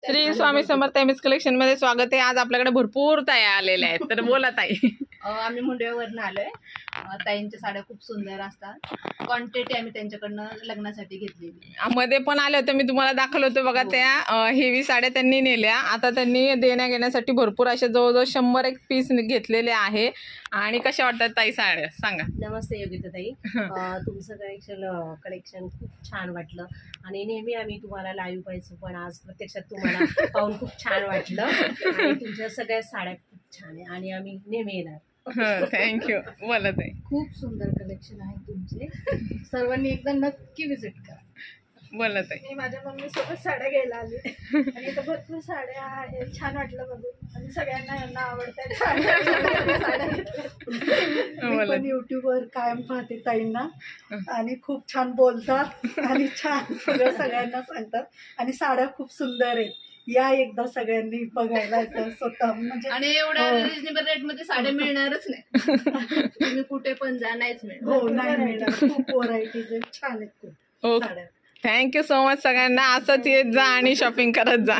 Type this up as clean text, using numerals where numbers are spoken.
Shri Swami Samarth MS collection मध्ये स्वागत आहे। आज आपल्याकडे भरपूर ताई आलेल्या आहेत, तर बोला ताई। आम्ही मुंडेवरून आलोय। ताईंच्या साड्या खूप सुंदर असतात। क्वांटिटी आम्ही त्यांच्याकडनं लग्नासाठी घेतलेली। मध्ये पण आले होते, मी तुम्हाला दाखवलं होतं बघा। त्या हेवी साड्या त्यांनी नेल्या। आता त्यांनी देण्या घेण्यासाठी भरपूर अशा जवळजवळ 100 पीस घेतलेले आहे। आणि कशा वाटतात ताई साड्या सांगा। नमस्ते योगिता ताई, तुमचं कलेक्शन खूप छान वाटलं आणि नेहमी आम्ही तुम्हाला लाईव्ह पाहायचो, पण आज प्रत्यक्षात तुम्हाला पाहून खूप छान वाटलं आणि तुमच्या सगळ्या साड्या खूप छान आहे आणि आम्ही नेहमी येणार। थँक्यू। बोला ताई। खूप सुंदर कलेक्शन आहे तुमचे, सर्वांनी एकदा नक्की विजिट करा। बोला ताई। मी माझ्या मम्मी सोबत साड्या घ्यायला आली आणि इथं भरपूर साड्या आहेत, छान वाटलं बघून आणि सगळ्यांना यांना आवडतात साड्या मी पण युट्यूबवर कायम पाहते ताईंना आणि खूप छान बोलतात आणि छान सगळ्यांना सांगतात आणि साड्या खूप सुंदर आहेत। या एकदा सगळ्यांनी बघायला येतं स्वतः, म्हणजे आणि एवढ्या रिजनेबल रेट मध्ये साड्या मिळणारच नाही। तुम्ही कुठे पण जा, नाहीच मिळणार। हो नाही मिळणार, खूप व्हरायटीज आहेत, छान आहेत खूप साड्या। थँक्यू सो मच सगळ्यांना। असंच येत जा आणि शॉपिंग करत जा।